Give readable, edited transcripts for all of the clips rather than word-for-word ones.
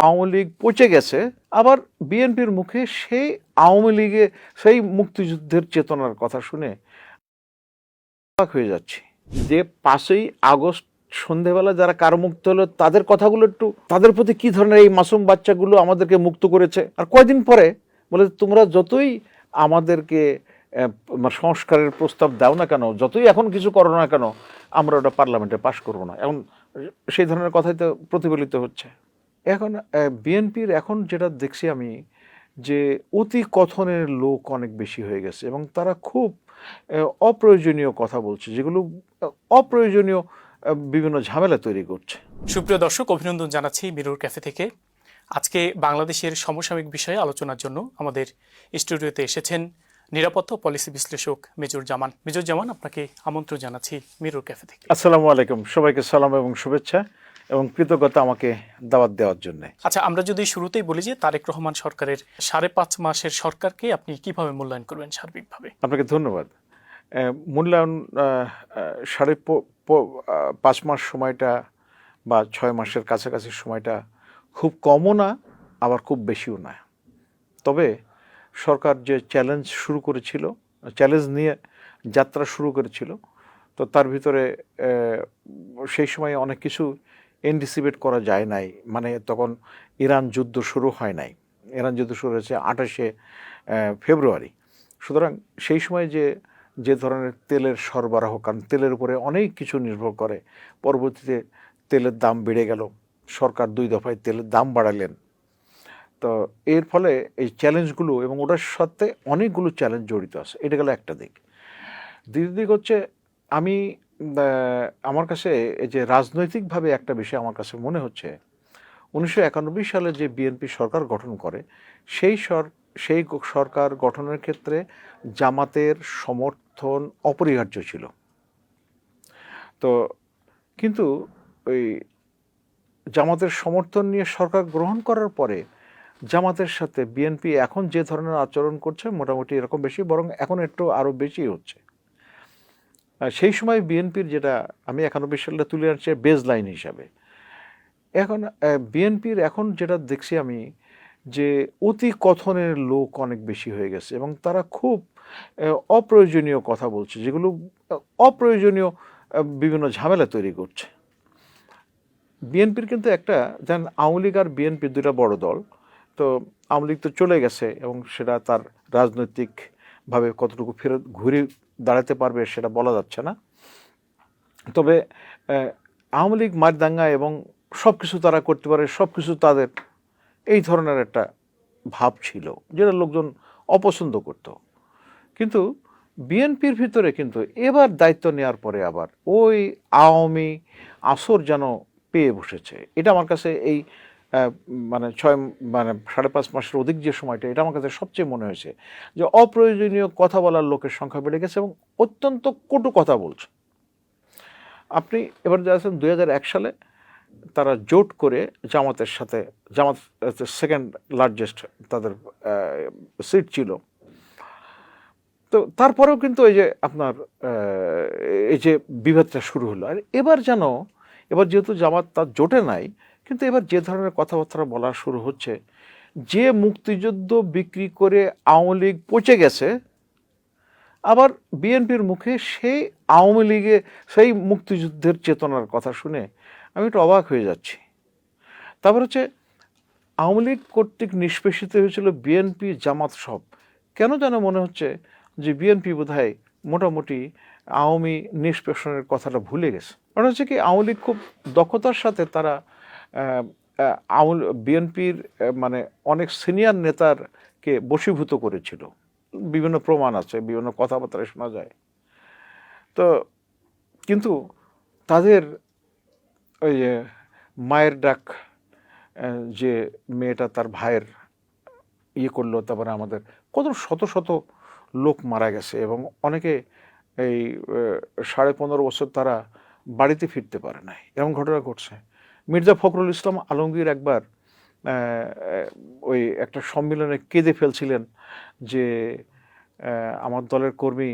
আওয়ামী লীগ পচে গেছে, আবার বিএনপির মুখে সেই আওয়ামী লীগে সেই মুক্তিযুদ্ধের চেতনার কথা শুনে অবাক হয়ে যাচ্ছি যে 5ই আগস্ট সন্ধেবেলা যারা কারামুক্ত হলো তাদের কথাগুলো একটু, তাদের প্রতি কি ধরনের এই মাসুম বাচ্চাগুলো আমাদেরকে মুক্ত করেছে, আর কয়দিন পরে বলে তোমরা যতই আমাদেরকে সংস্কারের প্রস্তাব দাও না কেন, যতই এখন কিছু করো না কেন, আমরা ওটা পার্লামেন্টে পাশ করবো না। এখন সেই ধরনের কথাই তো প্রতিফলিত হচ্ছে। এখন বিএনপির এখন যেটা দেখছি আমি, যে অতি কথনের লোক অনেক বেশি হয়ে গেছে এবং তারা খুব অপ্রয়োজনীয় কথা বলছে, যেগুলো অপ্রয়োজনীয় বিভিন্ন ঝামেলা তৈরি করছে। সুপ্রিয় দর্শক, অভিনন্দন জানাচ্ছি মিরর ক্যাফে থেকে। আজকে বাংলাদেশের সমসাময়িক বিষয়ে আলোচনার জন্য আমাদের স্টুডিওতে এসেছেন নিরাপত্তা ও পলিসি বিশ্লেষক মেজর জামান। মেজর জামান, আপনাকে আমন্ত্রণ জানাচ্ছি মিরর ক্যাফে থেকে। আসসালামু আলাইকুম, সবাইকে সালাম এবং শুভেচ্ছা এবং কৃতজ্ঞতা আমাকে দাওয়াত দেওয়ার জন্য। আচ্ছা, আমরা যদি শুরুতেই বলি যে তারেক রহমান সরকারের 5.5 মাসের সরকারকে আপনি কিভাবে মূল্যায়ন করবেন সার্বিকভাবে? আপনাকে ধন্যবাদ। মূল্যায়ন 5.5 মাস সময়টা বা 6 মাসের কাছাকাছি সময়টা খুব কমও না, আবার খুব বেশিও না। তবে সরকার যে চ্যালেঞ্জ শুরু করেছিল, চ্যালেঞ্জ নিয়ে যাত্রা শুরু করেছিল, তো তার ভিতরে সেই সময় অনেক কিছু এন্টিসিপেট করা যায় নাই। মানে তখন ইরান যুদ্ধ শুরু হয় নাই, ইরান যুদ্ধ শুরু হয়েছে 28শে ফেব্রুয়ারি। সুতরাং সেই সময় যে ধরনের তেলের সরবরাহ, কারণ তেলের উপরে অনেক কিছু নির্ভর করে, পরবর্তীতে তেলের দাম বেড়ে গেল, সরকার 2 দফায় তেলের দাম বাড়ালেন। তো এর ফলে এই চ্যালেঞ্জগুলো এবং ওটার সাথে অনেকগুলো চ্যালেঞ্জ জড়িত আছে, এটা গেল একটা দিক। দ্বিতীয় দিক হচ্ছে, আমি আমার কাছে এই যে রাজনৈতিকভাবে একটা বিষয় আমার কাছে মনে হচ্ছে, 1991 সালে যে বিএনপি সরকার গঠন করে, সেই সরকার গঠনের ক্ষেত্রে জামাতের সমর্থন অপরিহার্য ছিল। তো কিন্তু ওই জামাতের সমর্থন নিয়ে সরকার গ্রহণ করার পরে জামাতের সাথে বিএনপি এখন যে ধরনের আচরণ করছে মোটামুটি এরকম বেশি, বরং এখন একটু আরও বেশি হচ্ছে। সেই সময় বিএনপির যেটা আমি 91 সালে তুলে আনছি বেজ লাইন হিসাবে, এখন বিএনপির এখন যেটা দেখছি আমি, যে অতি কথনের লোক অনেক বেশি হয়ে গেছে এবং তারা খুব অপ্রয়োজনীয় কথা বলছে, যেগুলো অপ্রয়োজনীয় বিভিন্ন ঝামেলা তৈরি করছে। বিএনপির কিন্তু একটা, যেন আওয়ামী লীগ আর বিএনপি দুটা বড় দল, তো আওয়ামী লীগ তো চলে গেছে এবং সেটা তার রাজনৈতিকভাবে কতটুকু ফেরত ঘুরে দাঁড়াতে পারবে সেটা বলা যাচ্ছে না। তবে আওয়ামী লীগ মারদাঙ্গা এবং সব কিছু তারা করতে পারে, সব কিছু তাদের, এই ধরনের একটা ভাব ছিল যেটা লোকজন অপছন্দ করত। কিন্তু বিএনপির ভিতরে কিন্তু এবার দায়িত্ব নেওয়ার পরে আবার ওই আওয়ামী আসর যেন পেয়ে বসেছে। এটা আমার কাছে এই মানে 5.5 মাসের অধিক যে সময়টা, এটা আমার কাছে সবচেয়ে মনে হয়েছে যে অপ্রয়োজনীয় কথা বলার লোকের সংখ্যা বেড়ে গেছে এবং অত্যন্ত কটু কথা বলছে। আপনি এবার যাচ্ছেন 2001 সালে তারা জোট করে জামাতের সাথে, জামাত সেকেন্ড লার্জেস্ট তাদের সিট ছিল, তো তারপরেও কিন্তু এই যে আপনার এই যে বিভেদটা শুরু হলো। আর এবার যেহেতু জামাত তার জোটে নাই, কিন্তু এবার যে ধরনের কথাবার্তা বলা শুরু হচ্ছে, যে মুক্তিযুদ্ধ বিক্রি করে আওয়ামী লীগ পচে গেছে, আবার বিএনপির মুখে সেই আওয়ামী লীগে সেই মুক্তিযুদ্ধের চেতনার কথা শুনে আমি একটু অবাক হয়ে যাচ্ছি। তারপর হচ্ছে আওয়ামী লীগ কর্তৃক নিষ্পেষিত হয়েছিল বিএনপি, জামাত সব। কেন যেন মনে হচ্ছে যে বিএনপি বোধহয় মোটামুটি আওয়ামী নিষ্পেষণের কথাটা ভুলে গেছে। কারণ হচ্ছে কি, আওয়ামী লীগ খুব দক্ষতার সাথে তারা বিএনপির মানে অনেক সিনিয়র নেতারকে বশীভূত করেছিল, বিভিন্ন প্রমাণ আছে, বিভিন্ন কথাবার্তা শোনা যায়। তো কিন্তু তাদের ওই যে মায়ের ডাক, যে মেয়েটা তার ভাইয়ের করলো, তারপরে আমাদের কত শত শত লোক মারা গেছে এবং অনেকে এই 15.5 বছর তারা বাড়িতে ফিরতে পারে নাই, এরকম ঘটনা ঘটছে। মির্জা ফখরুল ইসলাম আলমগীর একবার ওই একটা সম্মেলনে কেঁদে ফেলছিলেন যে আমার দলের কর্মী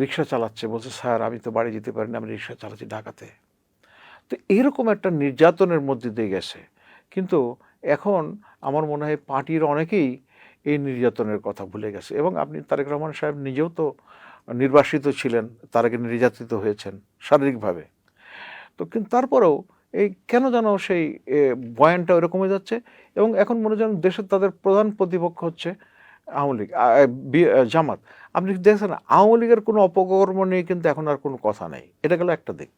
রিক্সা চালাচ্ছে, বলছে স্যার আমি তো বাড়ি যেতে পারি না, আমি রিক্সা চালাচ্ছি ঢাকাতে। তো এরকম একটা নির্যাতনের মধ্যে দিয়ে গেছে, কিন্তু এখন আমার মনে হয় পার্টির অনেকেই এই নির্যাতনের কথা ভুলে গেছে। এবং আপনি তারেক রহমান সাহেব নিজেও তো নির্বাসিত ছিলেন, তার আগে নির্যাতিত হয়েছেন শারীরিকভাবে। তো কিন্তু তারপরেও এই কেন যেন সেই বয়ানটা ওরকম হয়ে যাচ্ছে, এবং এখন মনে যেন দেশের তাদের প্রধান প্রতিপক্ষ হচ্ছে আওয়ামী লীগ, জামাত। আপনি দেখছেন আওয়ামী লীগের কোনো অপকর্ম নিয়ে কিন্তু এখন আর কোনো কথা নেই। এটা গেল একটা দিক।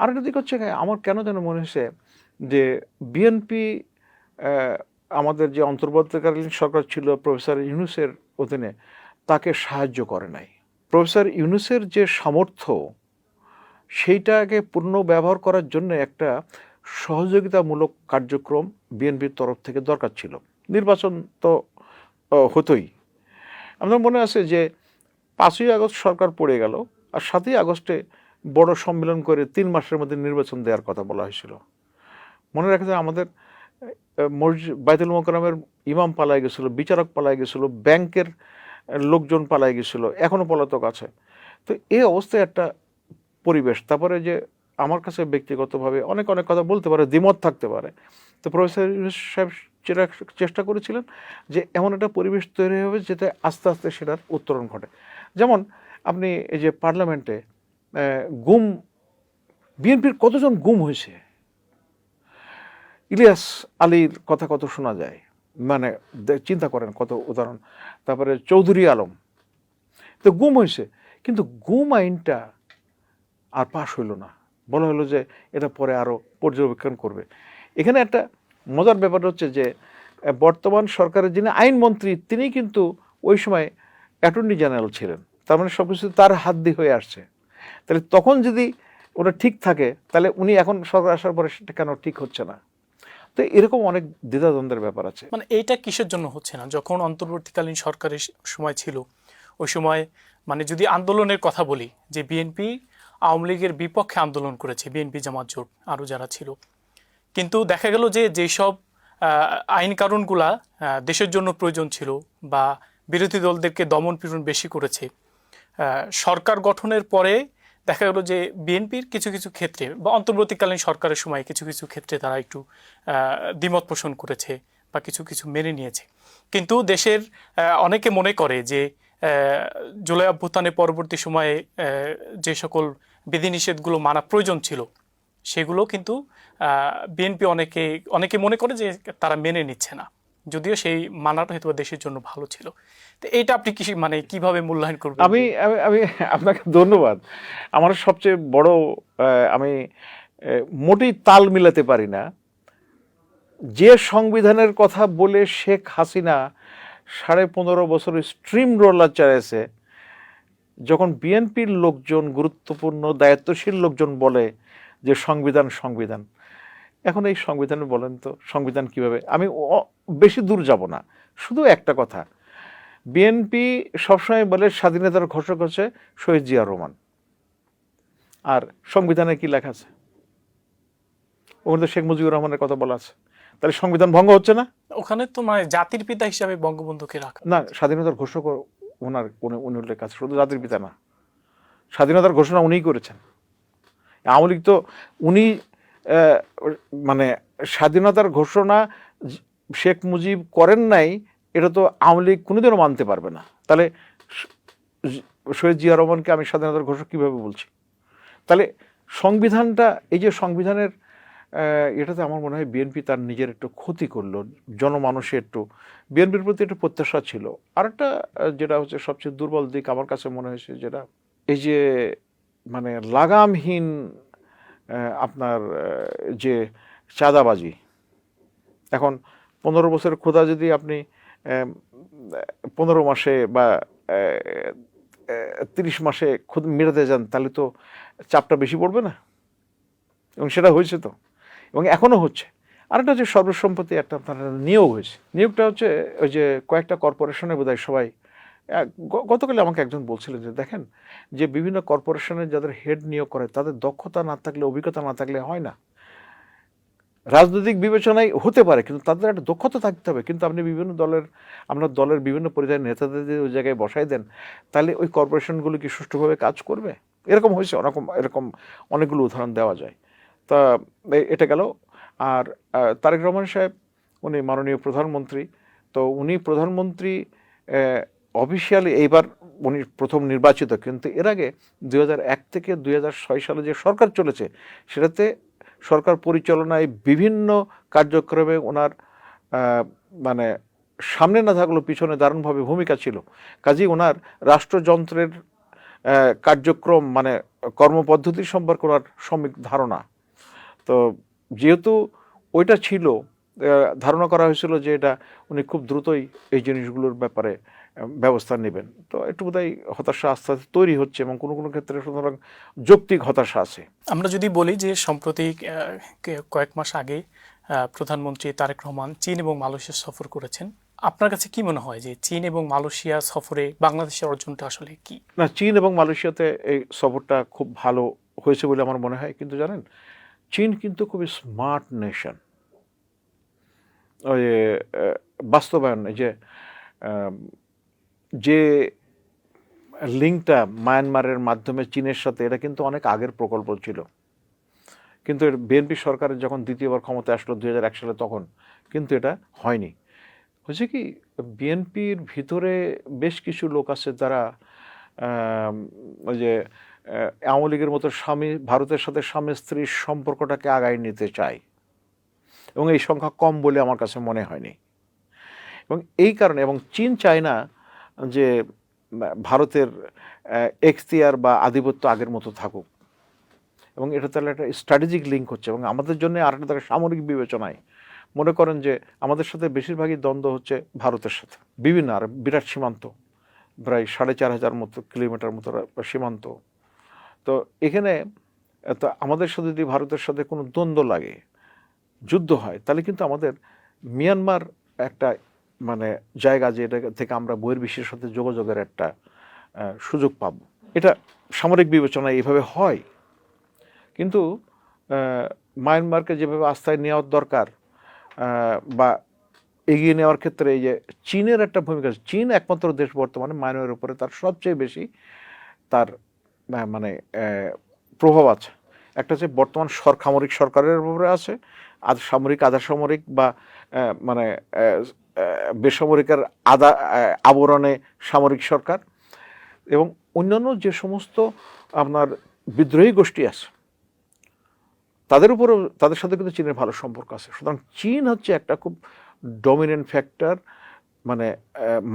আরেকটা দিক হচ্ছে আমার কেন যেন মনে হয়েছে যে বিএনপি আমাদের যে অন্তর্বর্তীকালীন সরকার ছিল প্রফেসর ইউনূসের অধীনে, তাকে সাহায্য করে নাই। প্রফেসর ইউনূসের যে সামর্থ্য, সেইটাকে পূর্ণ ব্যবহার করার জন্য একটা সহযোগিতামূলক কার্যক্রম বিএনপির তরফ থেকে দরকার ছিল। নির্বাচন তো হতোই। আমার মনে আছে যে 5ই আগস্ট সরকার পড়ে গেল, আর 7ই আগস্টে বড় সম্মেলন করে 3 মাসের মধ্যে নির্বাচন দেওয়ার কথা বলা হয়েছিল। মনে রাখা যায় আমাদের মসজিদ বাইতুল মোকাররমের ইমাম পালায় গেছিল, বিচারক পালায় গেছিল, ব্যাংকের লোকজন পালায় গেছিল, এখনো পলাতক আছে। তো এই অবস্থায় একটা পরিবেশ, তারপরে যে আমার কাছে ব্যক্তিগতভাবে অনেক অনেক কথা বলতে পারে, দ্বিমত থাকতে পারে। তো প্রফেসর ইউনূস সাহেব চেষ্টা করেছিলেন যে এমন একটা পরিবেশ তৈরি হবে যেটা আস্তে আস্তে সেটার উত্তরণ ঘটে। যেমন আপনি এই যে পার্লামেন্টে গুম, বিএনপির কতজন গুম হয়েছে, ইলিয়াস আলীর কথা কত শোনা যায়, মানে চিন্তা করেন কত উদাহরণ। তারপরে চৌধুরী আলম, তো গুম হয়েছে, কিন্তু গুম আইনটা আর পাশ হইল না। বলা হলো যে এটা পরে আরও পর্যবেক্ষণ করবে। এখানে একটা মজার ব্যাপার হচ্ছে যে বর্তমান সরকারের যিনি আইনমন্ত্রী, তিনি কিন্তু ওই সময় অ্যাটর্নি জেনারেল ছিলেন। তার মানে সব কিছু তার হাত দিয়ে হয়ে আসছে। তাহলে তখন যদি ওটা ঠিক থাকে, তাহলে উনি এখন সরকার আসার পরে সেটা কেন ঠিক হচ্ছে না? তো এরকম অনেক দ্বিধাদ্বন্দ্বের ব্যাপার আছে। মানে এইটা কিসের জন্য হচ্ছে না? যখন অন্তর্বর্তীকালীন সরকারের সময় ছিল, ওই সময় মানে যদি আন্দোলনের কথা বলি, যে বিএনপি আওয়ামী লীগের বিপক্ষে আন্দোলন করেছে, বিএনপি জামাত জোট আরও যারা ছিল, কিন্তু দেখা গেল যে যেসব আইন কানুনগুলা দেশের জন্য প্রয়োজন ছিল বা বিরোধী দলদেরকে দমন পীড়ন বেশি করেছে, সরকার গঠনের পরে দেখা গেল যে বিএনপির কিছু কিছু ক্ষেত্রে বা অন্তর্বর্তীকালীন সরকারের সময় কিছু কিছু ক্ষেত্রে তারা একটু দ্বিমত পোষণ করেছে বা কিছু কিছু মেনে নিয়েছে। কিন্তু দেশের অনেকে মনে করে যে জুলাই অভ্যুত্থানের পরবর্তী সময়ে যে সকল বিধিনিষেধগুলো মানা প্রয়োজন ছিল, সেগুলো কিন্তু বিএনপি অনেকে মনে করে যে তারা মেনে নিচ্ছে না, যদিও সেই মানাটা হয়তো দেশের জন্য ভালো ছিল। তো এইটা আপনি কি মানে কিভাবে মূল্যায়ন করবেন? আমি আমি আপনাকে ধন্যবাদ। আমার সবচেয়ে বড়, আমি মোটেই তাল মিলাতে পারি না যে সংবিধানের কথা বলে শেখ হাসিনা 15.5 বছর স্ট্রিম রোলার চালাইছে, যখন বিএনপির লোকজন, গুরুত্বপূর্ণ দায়িত্বশীল লোকজন বলে যে সংবিধান সংবিধান, এখন এই সংবিধানে বলেন তো সংবিধান কিভাবে? আমি বেশি দূর যাব না, শুধু একটা কথা, বিএনপি সবসময় বলে স্বাধীনতার ঘোষক হচ্ছে শহীদ জিয়া রহমান, আর সংবিধানে কি লেখা আছে? ওখানে তো শেখ মুজিবুর রহমানের কথা বলা আছে। তাহলে সংবিধান ভঙ্গ হচ্ছে না? ওখানে তো মানে জাতির পিতা হিসাবে বঙ্গবন্ধুকে রাখা না, স্বাধীনতার ঘোষক ওনার উনি উল্লেখ আছে, শুধু জাতির পিতা না, স্বাধীনতার ঘোষণা উনিই করেছেন। আওয়ামী লীগ তো উনি মানে স্বাধীনতার ঘোষণা শেখ মুজিব করেন নাই, এটা তো আওয়ামী লীগ কোনোদিনও মানতে পারবে না। তাহলে শহীদ জিয়া রহমানকে আমি স্বাধীনতার ঘোষক কীভাবে বলছি? তাহলে সংবিধানটা, এই যে সংবিধানের এটাতে আমার মনে হয় বিএনপি তার নিজের একটু ক্ষতি করলো। জনমানুষে একটু বিএনপির প্রতি একটু প্রত্যাশা ছিল। আরেকটা যেটা হচ্ছে সবচেয়ে দুর্বল দিক আমার কাছে মনে হয়েছে, যেটা এই যে মানে লাগামহীন আপনার যে চাঁদাবাজি। এখন 15 বছরের ক্ষুধা যদি আপনি 15 মাসে বা 30 মাসে মেটাতে যান, তাহলে তো চাপটা বেশি পড়বে না? এবং সেটা হয়েছে তো, এবং এখনও হচ্ছে। আরেকটা হচ্ছে সর্বসম্মতি একটা আপনার নিয়োগ হয়েছে। নিয়োগটা হচ্ছে ওই যে কয়েকটা কর্পোরেশনে বোধহয় সবাই, গতকালে আমাকে একজন বলছিলেন যে দেখেন, যে বিভিন্ন কর্পোরেশনের যাদের হেড নিয়োগ করে তাদের দক্ষতা না থাকলে, অভিজ্ঞতা না থাকলে হয় না। রাজনৈতিক বিবেচনায় হতে পারে, কিন্তু তাদের একটা দক্ষতা থাকতে হবে। কিন্তু আপনি বিভিন্ন আপনার দলের বিভিন্ন পর্যায়ের নেতাদের যদি ওই জায়গায় বসাই দেন, তাহলে ওই কর্পোরেশনগুলো কি সুষ্ঠুভাবে কাজ করবে? এরকম হয়েছে, এরকম অনেকগুলো উদাহরণ দেওয়া যায়। তা এটা গেল। আর তারেক রহমান সাহেব উনি মাননীয় প্রধানমন্ত্রী। তো উনি প্রধানমন্ত্রী অফিসিয়ালি এইবার উনি প্রথম নির্বাচিত, কিন্তু এর আগে 2001 থেকে 2006 সালে যে সরকার চলেছে সেটাতে সরকার পরিচালনায় বিভিন্ন কার্যক্রমে ওনার মানে সামনে না থাকলেও পিছনে দারুণভাবে ভূমিকা ছিল। কাজেই ওনার রাষ্ট্রযন্ত্রের কার্যক্রম মানে কর্মপদ্ধতি সম্পর্কে ওনার সম্যক ধারণা। তো যেহেতু ওইটা ছিল, ধারণা করা হয়েছিল যে এটা উনি খুব দ্রুতই এই জিনিসগুলোর ব্যাপারে ব্যবস্থা নেবেন। তো একটু বোধহয় হতাশা আস্তে আস্তে তৈরি হচ্ছে এবং কোনো কোনো ক্ষেত্রে সুতরাং যৌক্তিক হতাশা আছে। আমরা যদি বলি যে সম্প্রতি কয়েক মাস আগে প্রধানমন্ত্রী তারেক রহমান চীন এবং মালয়েশিয়া সফর করেছেন, আপনার কাছে কি মনে হয় যে চীন এবং মালয়েশিয়া সফরে বাংলাদেশের অর্জনটা আসলে কি? না, চীন এবং মালয়েশিয়াতে এই সফরটা খুব ভালো হয়েছে বলে আমার মনে হয়। কিন্তু জানেন, চীন কিন্তু খুবই স্মার্ট নেশন। ওই বাস্তবায়ন যে লিঙ্কটা মায়ানমারের মাধ্যমে চীনের সাথে, এটা কিন্তু অনেক আগের প্রকল্প ছিল, কিন্তু বিএনপি সরকারের যখন দ্বিতীয়বার ক্ষমতায় আসলো 2001 সালে, তখন কিন্তু এটা হয়নি। হয়েছে কি, বিএনপির ভিতরে বেশ কিছু লোক আছে যারা ওই যে আওয়ামী লীগের মতো ভারতের সাথে স্বামী স্ত্রীর সম্পর্কটাকে আগায় নিতে চায়, এবং এই সংখ্যা কম বলে আমার কাছে মনে হয়নি। এবং এই কারণে, এবং চীন চায় না যে ভারতের এখতিয়ার বা আধিপত্য আগের মতো থাকুক, এবং এটা তাহলে একটা স্ট্র্যাটেজিক লিঙ্ক হচ্ছে। এবং আমাদের জন্য আরেকটা তার সামরিক বিবেচনায় মনে করেন যে আমাদের সাথে বেশিরভাগই দ্বন্দ্ব হচ্ছে ভারতের সাথে, বিভিন্ন আর বিরাট সীমান্ত, প্রায় 4500 মতো কিলোমিটার মতো সীমান্ত। তো এখানে তো আমাদের সাথে যদি ভারতের সাথে কোনো দ্বন্দ্ব লাগে, যুদ্ধ হয়, তাহলে কিন্তু আমাদের মিয়ানমার একটা মানে জায়গা, যেটা থেকে আমরা বহির্বিশ্বের সাথে যোগাযোগের একটা সুযোগ পাব। এটা সামরিক বিবেচনায় এইভাবে হয়। কিন্তু মায়ানমারকে যেভাবে আস্থায় নেওয়ার দরকার বা এগিয়ে নেওয়ার ক্ষেত্রে এই যে চীনের একটা ভূমিকা, চীন একমাত্র দেশ বর্তমানে মায়ানমারের উপরে তার সবচেয়ে বেশি তার মানে প্রভাব আছে। একটা হচ্ছে বর্তমান সামরিক সরকারের উপরে আছে, সামরিক আধা সামরিক বা মানে বেসামরিকের আবরণে সামরিক সরকার, এবং অন্যান্য যে সমস্ত আপনার বিদ্রোহী গোষ্ঠী আছে তাদের উপরেও, তাদের সাথে কিন্তু চীনের ভালো সম্পর্ক আছে। সুতরাং চীন হচ্ছে একটা খুব ডমিনেন্ট ফ্যাক্টর মানে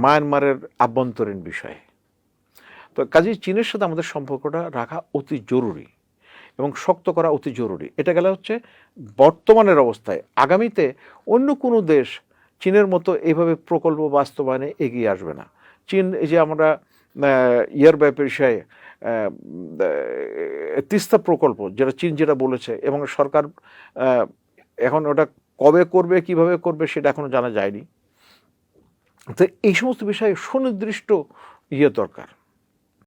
মায়ানমারের আভ্যন্তরীণ বিষয়ে। তো কাজেই চীনের সাথে আমাদের সম্পর্কটা রাখা অতি জরুরি এবং শক্ত করা অতি জরুরি। এটা গেলে হচ্ছে বর্তমানের অবস্থায়। আগামীতে অন্য কোনো দেশ চীনের মতো এইভাবে প্রকল্প বাস্তবায়নে এগিয়ে আসবে না। চীন, এই যে আমরা ইয়ারবাই পেশায় তিস্তা প্রকল্প, যেটা চীন যেটা বলেছে, এবং সরকার এখন ওটা কবে করবে, কিভাবে করবে, সেটা এখনো জানা যায়নি। তো এই সমস্ত বিষয়ে সুনির্দিষ্ট দরকার।